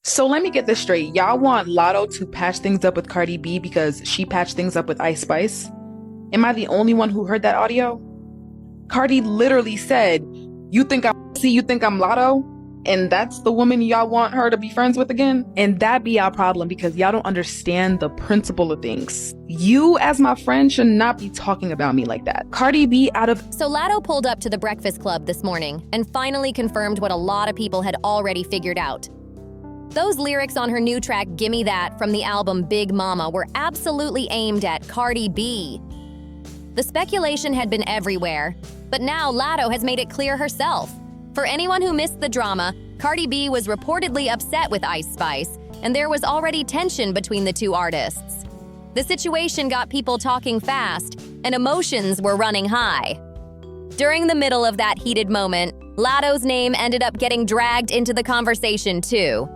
So let me get this straight. Y'all want Latto to patch things up with Cardi B because she patched things up with Ice Spice? Am I the only one who heard that audio? Cardi literally said, you think I'm Latto? And that's the woman y'all want her to be friends with again? And that be y'all problem because y'all don't understand the principle of things. You, as my friend, should not be talking about me like that. Cardi B out of... So Latto pulled up to the Breakfast Club this morning and finally confirmed what a lot of people had already figured out. Those lyrics on her new track, Gimme That, from the album Big Mama were absolutely aimed at Cardi B. The speculation had been everywhere, but now Latto has made it clear herself. For anyone who missed the drama, Cardi B was reportedly upset with Ice Spice, and there was already tension between the two artists. The situation got people talking fast, and emotions were running high. During the middle of that heated moment, Latto's name ended up getting dragged into the conversation too.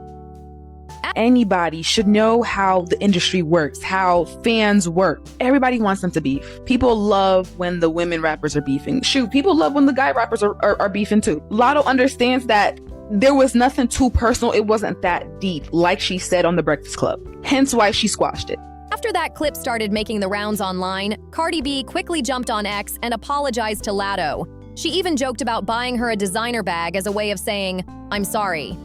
Anybody should know how the industry works, how fans work. Everybody wants them to beef. People love when the women rappers are beefing. Shoot, people love when the guy rappers are beefing too. Latto understands that there was nothing too personal. It wasn't that deep, like she said on The Breakfast Club. Hence why she squashed it. After that clip started making the rounds online, Cardi B quickly jumped on X and apologized to Latto. She even joked about buying her a designer bag as a way of saying, "I'm sorry."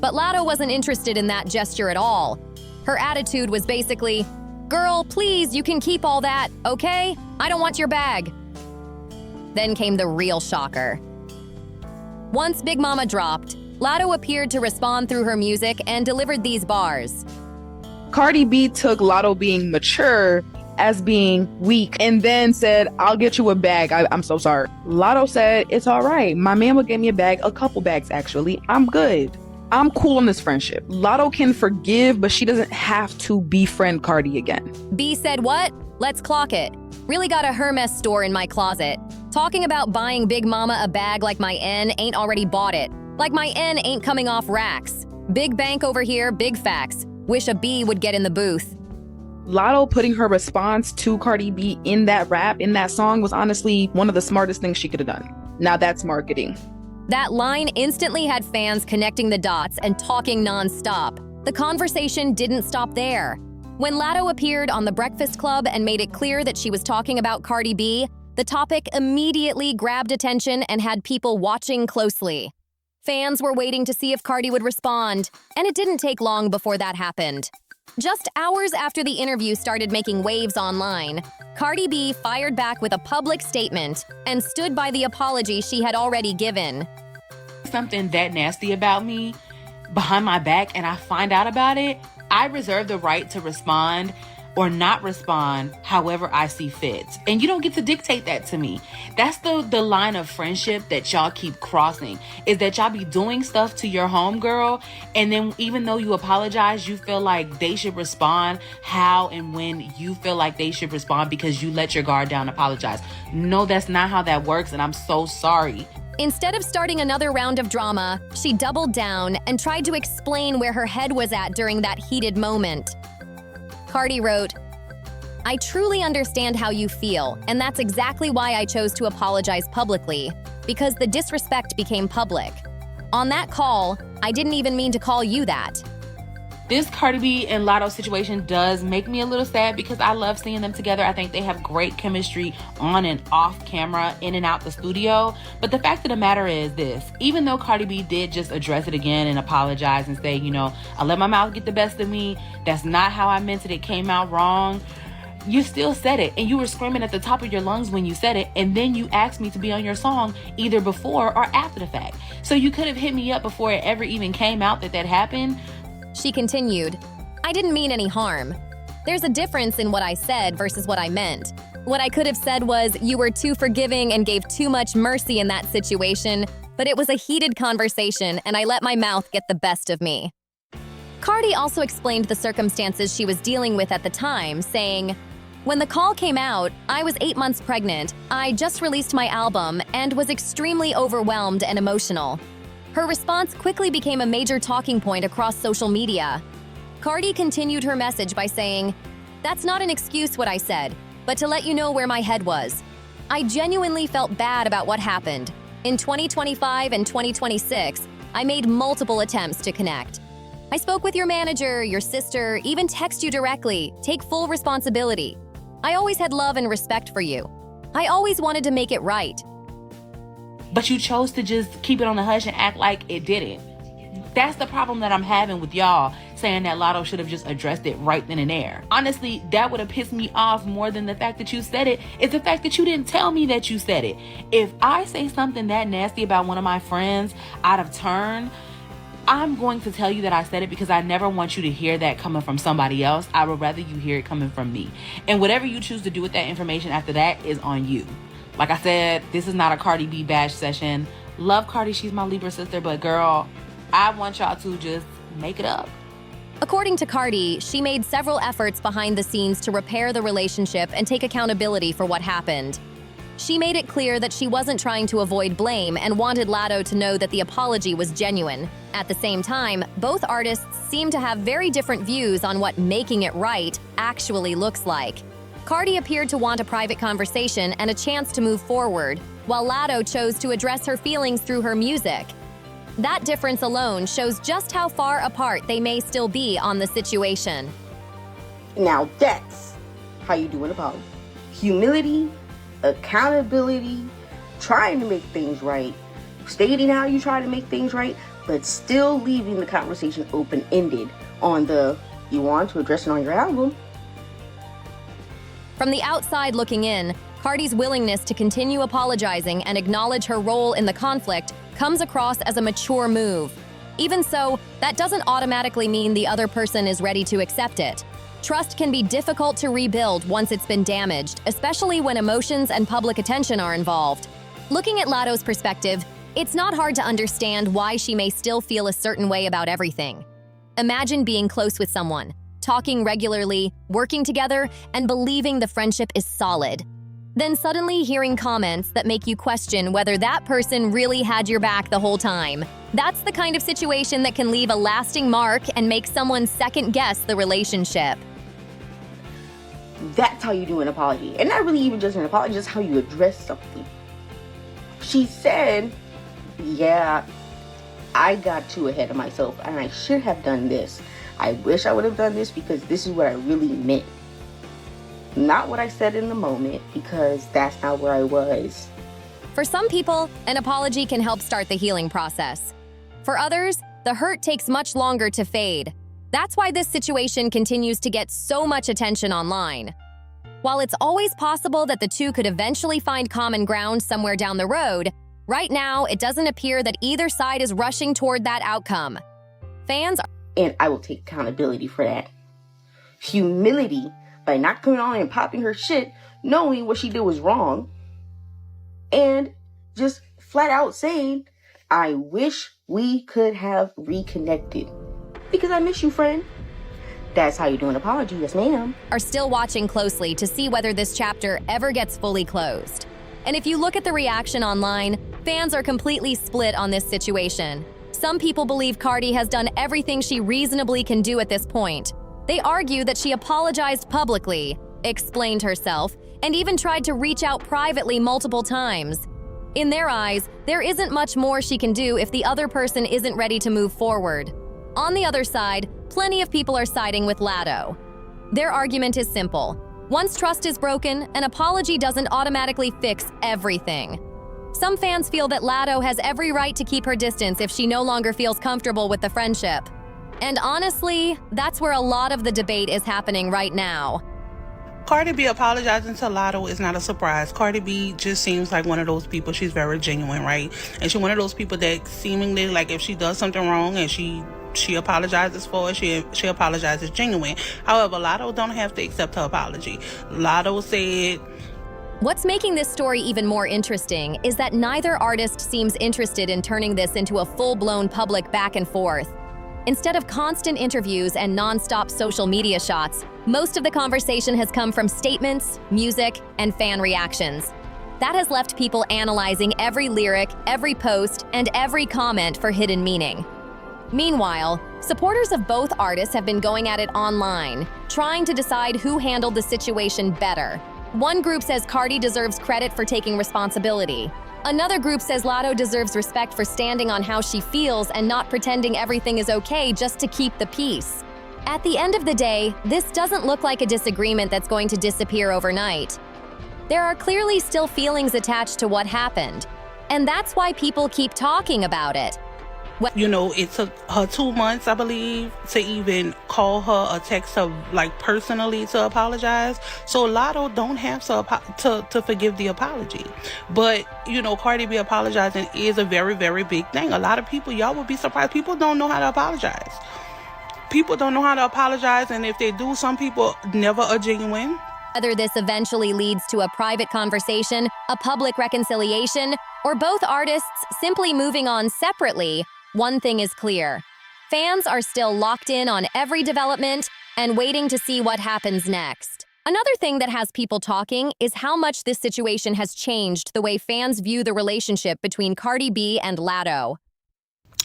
But Latto wasn't interested in that gesture at all. Her attitude was basically, "Girl, please, you can keep all that, okay? I don't want your bag." Then came the real shocker. Once Big Mama dropped, Latto appeared to respond through her music and delivered these bars. Cardi B took Latto being mature as being weak and then said, "I'll get you a bag. I'm so sorry." Latto said, "It's all right. My man will give me a bag, a couple bags actually. I'm good. I'm cool on this friendship." Latto can forgive, but she doesn't have to befriend Cardi again. B said, "What? Let's clock it. Really got a Hermes store in my closet. Talking about buying Big Mama a bag like my N ain't already bought it. Like my N ain't coming off racks. Big bank over here, big facts. Wish a B would get in the booth." Latto putting her response to Cardi B in that rap, in that song, was honestly one of the smartest things she could have done. Now that's marketing. That line instantly had fans connecting the dots and talking nonstop. The conversation didn't stop there. When Latto appeared on The Breakfast Club and made it clear that she was talking about Cardi B, the topic immediately grabbed attention and had people watching closely. Fans were waiting to see if Cardi would respond, and it didn't take long before that happened. Just hours after the interview started making waves online, Cardi B fired back with a public statement and stood by the apology she had already given. Something that nasty about me behind my back and I find out about it, I reserve the right to respond or not respond however I see fit. And you don't get to dictate that to me. That's the line of friendship that y'all keep crossing, is that y'all be doing stuff to your homegirl, and then even though you apologize, you feel like they should respond how and when you feel like they should respond because you let your guard down and apologize. No, that's not how that works, and I'm so sorry. Instead of starting another round of drama, she doubled down and tried to explain where her head was at during that heated moment. Cardi wrote, "I truly understand how you feel, and that's exactly why I chose to apologize publicly, because the disrespect became public. On that call, I didn't even mean to call you that." This Cardi B and Latto situation does make me a little sad because I love seeing them together. I think they have great chemistry on and off camera, in and out the studio. But the fact of the matter is this: even though Cardi B did just address it again and apologize and say, "I let my mouth get the best of me. That's not how I meant it. It came out wrong." You still said it, and you were screaming at the top of your lungs when you said it, and then you asked me to be on your song either before or after the fact. So you could have hit me up before it ever even came out that happened. She continued, "I didn't mean any harm. There's a difference in what I said versus what I meant. What I could have said was, you were too forgiving and gave too much mercy in that situation, but it was a heated conversation and I let my mouth get the best of me." Cardi also explained the circumstances she was dealing with at the time, saying, "When the call came out, I was 8 months pregnant. I just released my album and was extremely overwhelmed and emotional." Her response quickly became a major talking point across social media. Cardi continued her message by saying, "That's not an excuse what I said, but to let you know where my head was. I genuinely felt bad about what happened. In 2025 and 2026, I made multiple attempts to connect. I spoke with your manager, your sister, even text you directly. Take full responsibility. I always had love and respect for you. I always wanted to make it right. But you chose to just keep it on the hush and act like it didn't. That's the problem that I'm having with y'all saying that Latto should have just addressed it right then and there. Honestly, that would have pissed me off more than the fact that you said it. It's the fact that you didn't tell me that you said it. If I say something that nasty about one of my friends out of turn, I'm going to tell you that I said it because I never want you to hear that coming from somebody else. I would rather you hear it coming from me. And whatever you choose to do with that information after that is on you. Like I said, this is not a Cardi B bash session. Love Cardi, she's my Libra sister, but girl, I want y'all to just make it up. According to Cardi, she made several efforts behind the scenes to repair the relationship and take accountability for what happened. She made it clear that she wasn't trying to avoid blame and wanted Latto to know that the apology was genuine. At the same time, both artists seem to have very different views on what making it right actually looks like. Cardi appeared to want a private conversation and a chance to move forward, while Latto chose to address her feelings through her music. That difference alone shows just how far apart they may still be on the situation. Now that's how you do an apology. Humility, accountability, trying to make things right, stating how you try to make things right, but still leaving the conversation open-ended on the, you want to address it on your album. From the outside looking in, Cardi's willingness to continue apologizing and acknowledge her role in the conflict comes across as a mature move. Even so, that doesn't automatically mean the other person is ready to accept it. Trust can be difficult to rebuild once it's been damaged, especially when emotions and public attention are involved. Looking at Latto's perspective, it's not hard to understand why she may still feel a certain way about everything. Imagine being close with someone, talking regularly, working together, and believing the friendship is solid. Then suddenly hearing comments that make you question whether that person really had your back the whole time. That's the kind of situation that can leave a lasting mark and make someone second-guess the relationship. That's how you do an apology. And not really even just an apology, just how you address something. She said, yeah, I got too ahead of myself and I should have done this. I wish I would have done this because this is what I really meant. Not what I said in the moment, because that's not where I was. For some people, an apology can help start the healing process. For others, the hurt takes much longer to fade. That's why this situation continues to get so much attention online. While it's always possible that the two could eventually find common ground somewhere down the road, right now it doesn't appear that either side is rushing toward that outcome. Fans are... And I will take accountability for that. Humility, by not coming on and popping her shit, knowing what she did was wrong, and just flat out saying, I wish we could have reconnected. Because I miss you, friend. That's how you do an apology, yes ma'am. Are still watching closely to see whether this chapter ever gets fully closed. And if you look at the reaction online, fans are completely split on this situation. Some people believe Cardi has done everything she reasonably can do at this point. They argue that she apologized publicly, explained herself, and even tried to reach out privately multiple times. In their eyes, there isn't much more she can do if the other person isn't ready to move forward. On the other side, plenty of people are siding with Latto. Their argument is simple. Once trust is broken, an apology doesn't automatically fix everything. Some fans feel that Latto has every right to keep her distance if she no longer feels comfortable with the friendship. And honestly, that's where a lot of the debate is happening right now. Cardi B apologizing to Latto is not a surprise. Cardi B just seems like one of those people. She's very genuine, right? And she's one of those people that seemingly, like, if she does something wrong and she apologizes for it, she apologizes genuine. However, Latto don't have to accept her apology. Latto said... What's making this story even more interesting is that neither artist seems interested in turning this into a full-blown public back and forth. Instead of constant interviews and non-stop social media shots, most of the conversation has come from statements, music, and fan reactions. That has left people analyzing every lyric, every post, and every comment for hidden meaning. Meanwhile, supporters of both artists have been going at it online, trying to decide who handled the situation better. One group says Cardi deserves credit for taking responsibility. Another group says Latto deserves respect for standing on how she feels and not pretending everything is okay just to keep the peace. At the end of the day, this doesn't look like a disagreement that's going to disappear overnight. There are clearly still feelings attached to what happened, and that's why people keep talking about it. You know, it took her 2 months, I believe, to even call her or text her, like, personally to apologize. So Latto don't have to forgive the apology. But, you know, Cardi B apologizing is a very, very big thing. A lot of people, y'all would be surprised, people don't know how to apologize. People don't know how to apologize, and if they do, some people never are genuine. Whether this eventually leads to a private conversation, a public reconciliation, or both artists simply moving on separately, one thing is clear. Fans are still locked in on every development and waiting to see what happens next. Another thing that has people talking is how much this situation has changed the way fans view the relationship between Cardi B and Latto.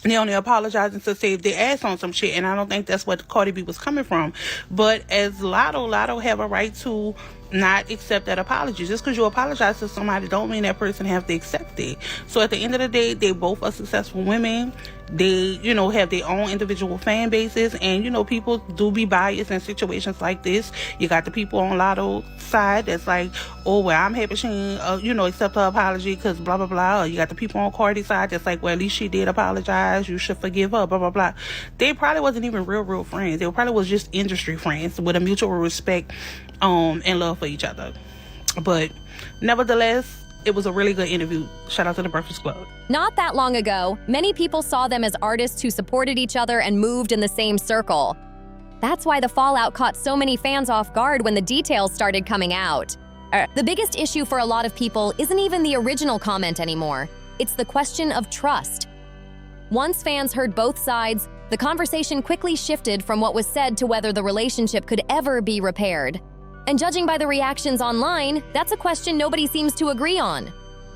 They only apologizing to save their ass on some shit, and I don't think that's what Cardi B was coming from. But as Latto have a right to not accept that apology. Just because you apologize to somebody don't mean that person have to accept it. So at the end of the day, they both are successful women. They, you know, have their own individual fan bases, and, you know, people do be biased in situations like this. You got the people on Latto's side that's like, oh, well, I'm happy she didn't, you know, accept her apology because blah, blah, blah. Or you got the people on Cardi's side that's like, well, at least she did apologize. You should forgive her, blah, blah, blah. They probably wasn't even real friends. They probably was just industry friends with a mutual respect and love for each other. But nevertheless, it was a really good interview. Shout out to the Breakfast Club. Not that long ago, many people saw them as artists who supported each other and moved in the same circle. That's why the fallout caught so many fans off guard when the details started coming out. The biggest issue for a lot of people isn't even the original comment anymore. It's the question of trust. Once fans heard both sides, the conversation quickly shifted from what was said to whether the relationship could ever be repaired. And judging by the reactions online, that's a question nobody seems to agree on.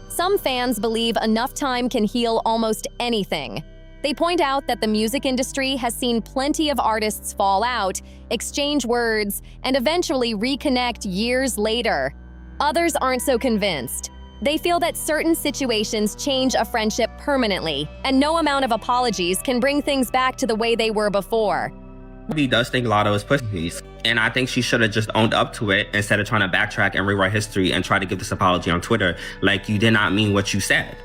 Some fans believe enough time can heal almost anything. They point out that the music industry has seen plenty of artists fall out, exchange words, and eventually reconnect years later. Others aren't so convinced. They feel that certain situations change a friendship permanently, and no amount of apologies can bring things back to the way they were before. He does think Latto is pussy, and I think she should have just owned up to it instead of trying to backtrack and rewrite history and try to give this apology on Twitter like you did not mean what you said.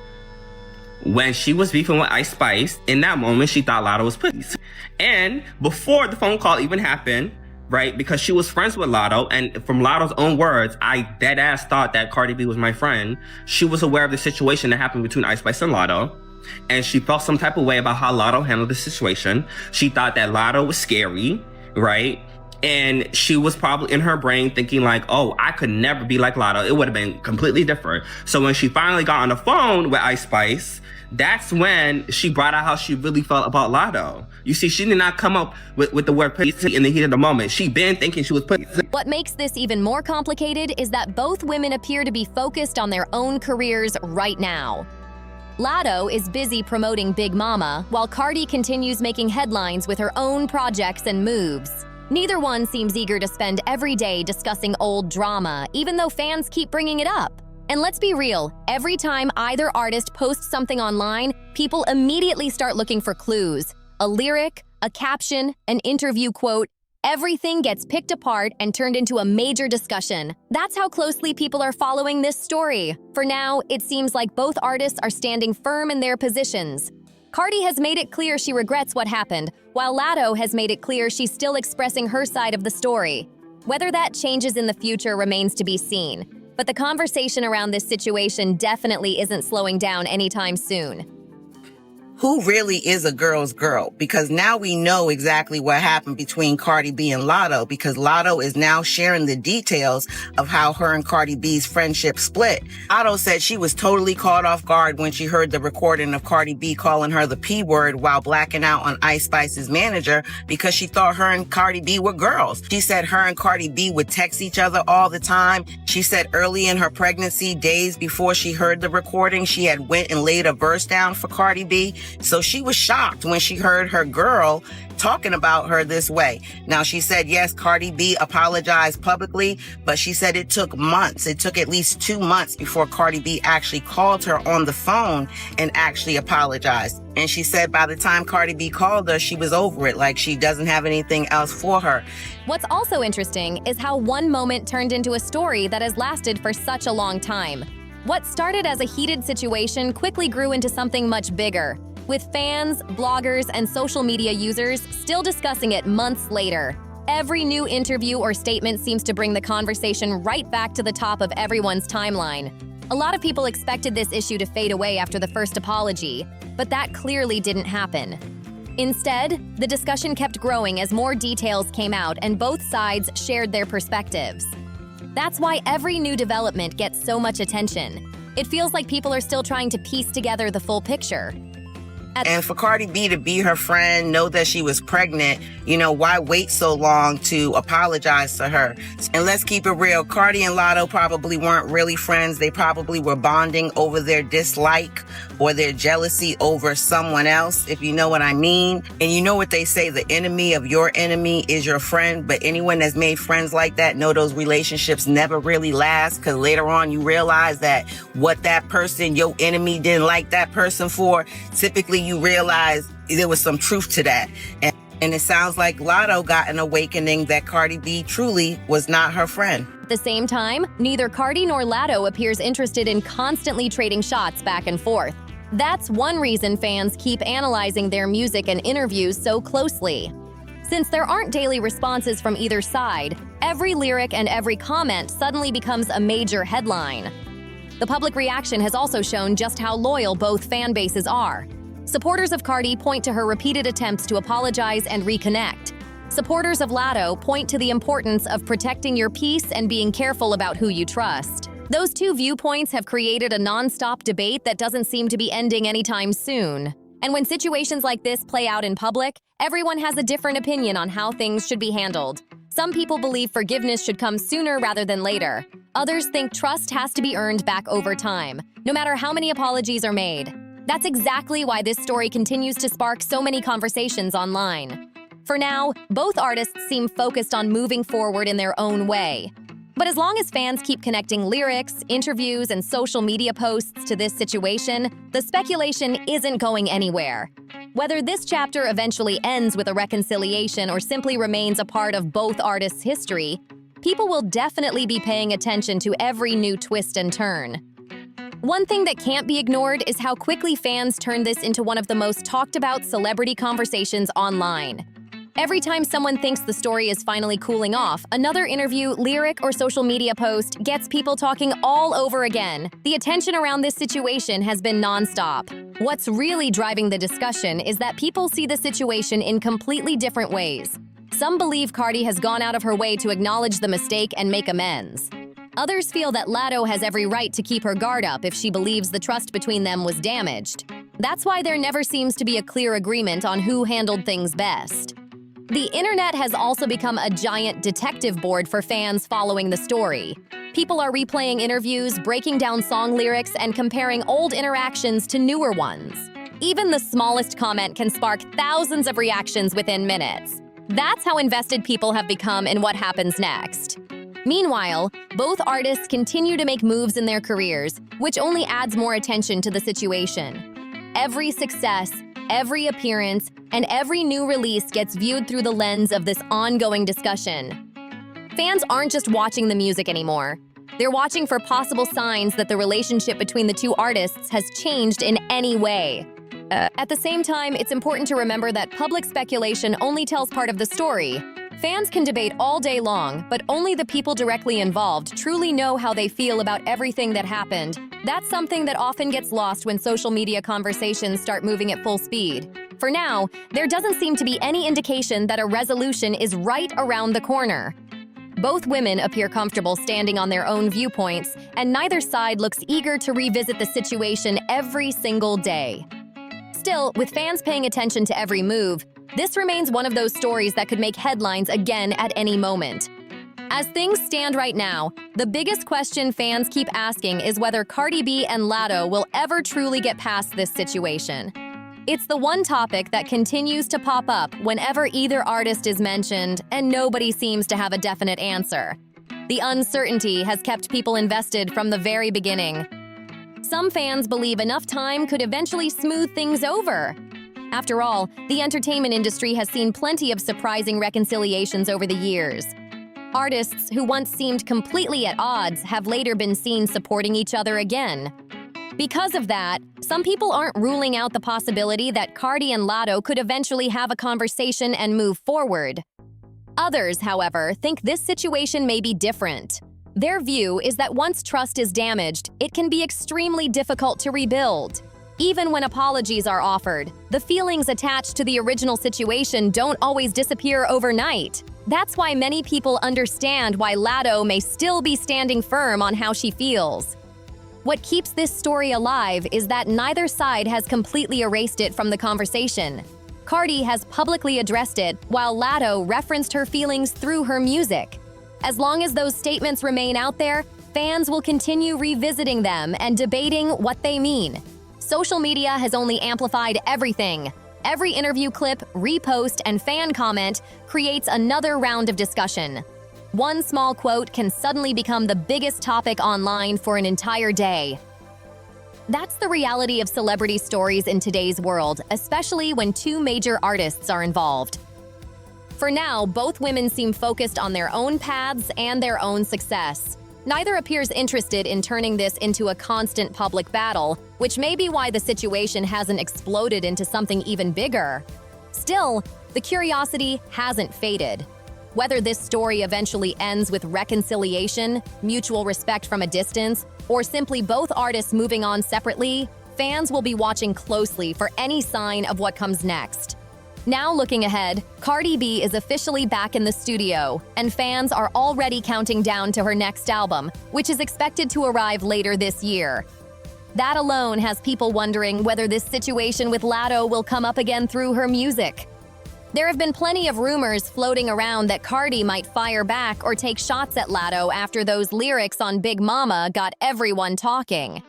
When she was beefing with Ice Spice, in that moment she thought Latto was pussy. And before the phone call even happened, right, because she was friends with Latto, and from Latto's own words, I deadass thought that Cardi B was my friend. She was aware of the situation that happened between Ice Spice and Latto. And she felt some type of way about how Latto handled the situation. She thought that Latto was scary, right? And she was probably in her brain thinking like, oh, I could never be like Latto. It would have been completely different. So when she finally got on the phone with Ice Spice, that's when she brought out how she really felt about Latto. You see, she did not come up with the word pussy in the heat of the moment. She been thinking she was pussy. What makes this even more complicated is that both women appear to be focused on their own careers right now. Latto is busy promoting Big Mama, while Cardi continues making headlines with her own projects and moves. Neither one seems eager to spend every day discussing old drama, even though fans keep bringing it up. And let's be real, every time either artist posts something online, people immediately start looking for clues. A lyric, a caption, an interview quote, everything gets picked apart and turned into a major discussion. That's how closely people are following this story. For now, it seems like both artists are standing firm in their positions. Cardi has made it clear she regrets what happened, while Latto has made it clear she's still expressing her side of the story. Whether that changes in the future remains to be seen, but the conversation around this situation definitely isn't slowing down anytime soon. Who really is a girl's girl? Because now we know exactly what happened between Cardi B and Latto, because Latto is now sharing the details of how her and Cardi B's friendship split. Latto said she was totally caught off guard when she heard the recording of Cardi B calling her the P word while blacking out on Ice Spice's manager because she thought her and Cardi B were girls. She said her and Cardi B would text each other all the time. She said early in her pregnancy, days before she heard the recording, she had went and laid a verse down for Cardi B. So she was shocked when she heard her girl talking about her this way. Now, she said, yes, Cardi B apologized publicly, but she said it took months. It took at least 2 months before Cardi B actually called her on the phone and actually apologized. And she said by the time Cardi B called her, she was over it, like she doesn't have anything else for her. What's also interesting is how one moment turned into a story that has lasted for such a long time. What started as a heated situation quickly grew into something much bigger, with fans, bloggers, and social media users still discussing it months later. Every new interview or statement seems to bring the conversation right back to the top of everyone's timeline. A lot of people expected this issue to fade away after the first apology, but that clearly didn't happen. Instead, the discussion kept growing as more details came out and both sides shared their perspectives. That's why every new development gets so much attention. It feels like people are still trying to piece together the full picture. And for Cardi B to be her friend, know that she was pregnant, why wait so long to apologize to her? And let's keep it real. Cardi and Latto probably weren't really friends. They probably were bonding over their dislike or their jealousy over someone else, if you know what I mean. And you know what they say, the enemy of your enemy is your friend. But anyone that's made friends like that know those relationships never really last, because later on you realize that what that person, your enemy, didn't like that person for, typically you realize there was some truth to that. And it sounds like Latto got an awakening that Cardi B truly was not her friend. At the same time, neither Cardi nor Latto appears interested in constantly trading shots back and forth. That's one reason fans keep analyzing their music and interviews so closely. Since there aren't daily responses from either side, every lyric and every comment suddenly becomes a major headline. The public reaction has also shown just how loyal both fan bases are. Supporters of Cardi point to her repeated attempts to apologize and reconnect. Supporters of Latto point to the importance of protecting your peace and being careful about who you trust. Those two viewpoints have created a non-stop debate that doesn't seem to be ending anytime soon. And when situations like this play out in public, everyone has a different opinion on how things should be handled. Some people believe forgiveness should come sooner rather than later. Others think trust has to be earned back over time, no matter how many apologies are made. That's exactly why this story continues to spark so many conversations online. For now, both artists seem focused on moving forward in their own way. But as long as fans keep connecting lyrics, interviews, and social media posts to this situation, the speculation isn't going anywhere. Whether this chapter eventually ends with a reconciliation or simply remains a part of both artists' history, people will definitely be paying attention to every new twist and turn. One thing that can't be ignored is how quickly fans turn this into one of the most talked about celebrity conversations online. Every time someone thinks the story is finally cooling off, another interview, lyric, or social media post gets people talking all over again. The attention around this situation has been nonstop. What's really driving the discussion is that people see the situation in completely different ways. Some believe Cardi has gone out of her way to acknowledge the mistake and make amends. Others feel that Latto has every right to keep her guard up if she believes the trust between them was damaged. That's why there never seems to be a clear agreement on who handled things best. The internet has also become a giant detective board for fans following the story. People are replaying interviews, breaking down song lyrics, and comparing old interactions to newer ones. Even the smallest comment can spark thousands of reactions within minutes. That's how invested people have become in what happens next. Meanwhile, both artists continue to make moves in their careers, which only adds more attention to the situation. Every success, every appearance, and every new release gets viewed through the lens of this ongoing discussion. Fans aren't just watching the music anymore. They're watching for possible signs that the relationship between the two artists has changed in any way. At the same time, it's important to remember that public speculation only tells part of the story. Fans can debate all day long, but only the people directly involved truly know how they feel about everything that happened. That's something that often gets lost when social media conversations start moving at full speed. For now, there doesn't seem to be any indication that a resolution is right around the corner. Both women appear comfortable standing on their own viewpoints, and neither side looks eager to revisit the situation every single day. Still, with fans paying attention to every move, this remains one of those stories that could make headlines again at any moment. As things stand right now, the biggest question fans keep asking is whether Cardi B and Latto will ever truly get past this situation. It's the one topic that continues to pop up whenever either artist is mentioned, and nobody seems to have a definite answer. The uncertainty has kept people invested from the very beginning. Some fans believe enough time could eventually smooth things over. After all, the entertainment industry has seen plenty of surprising reconciliations over the years. Artists who once seemed completely at odds have later been seen supporting each other again. Because of that, some people aren't ruling out the possibility that Cardi and Latto could eventually have a conversation and move forward. Others, however, think this situation may be different. Their view is that once trust is damaged, it can be extremely difficult to rebuild. Even when apologies are offered, the feelings attached to the original situation don't always disappear overnight. That's why many people understand why Latto may still be standing firm on how she feels. What keeps this story alive is that neither side has completely erased it from the conversation. Cardi has publicly addressed it, while Latto referenced her feelings through her music. As long as those statements remain out there, fans will continue revisiting them and debating what they mean. Social media has only amplified everything. Every interview clip, repost, and fan comment creates another round of discussion. One small quote can suddenly become the biggest topic online for an entire day. That's the reality of celebrity stories in today's world, especially when two major artists are involved. For now, both women seem focused on their own paths and their own success. Neither appears interested in turning this into a constant public battle, which may be why the situation hasn't exploded into something even bigger. Still, the curiosity hasn't faded. Whether this story eventually ends with reconciliation, mutual respect from a distance, or simply both artists moving on separately, fans will be watching closely for any sign of what comes next. Now looking ahead, Cardi B is officially back in the studio, and fans are already counting down to her next album, which is expected to arrive later this year. That alone has people wondering whether this situation with Latto will come up again through her music. There have been plenty of rumors floating around that Cardi might fire back or take shots at Latto after those lyrics on Big Mama got everyone talking.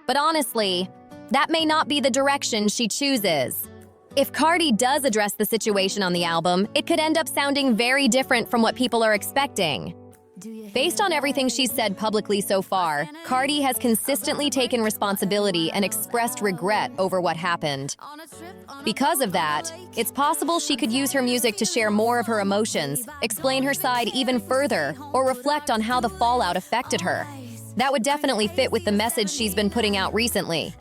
But honestly, that may not be the direction she chooses. If Cardi does address the situation on the album, it could end up sounding very different from what people are expecting. Based on everything she's said publicly so far, Cardi has consistently taken responsibility and expressed regret over what happened. Because of that, it's possible she could use her music to share more of her emotions, explain her side even further, or reflect on how the fallout affected her. That would definitely fit with the message she's been putting out recently.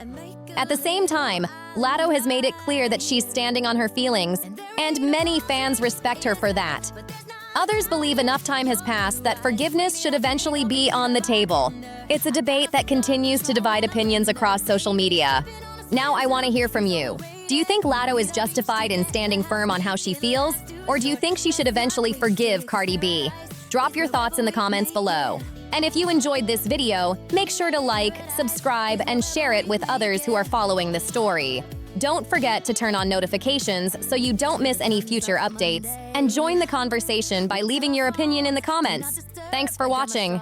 At the same time, Latto has made it clear that she's standing on her feelings, and many fans respect her for that. Others believe enough time has passed that forgiveness should eventually be on the table. It's a debate that continues to divide opinions across social media. Now I want to hear from you. Do you think Latto is justified in standing firm on how she feels? Or do you think she should eventually forgive Cardi B? Drop your thoughts in the comments below. And if you enjoyed this video, make sure to like, subscribe, and share it with others who are following the story. Don't forget to turn on notifications so you don't miss any future updates, and join the conversation by leaving your opinion in the comments. Thanks for watching.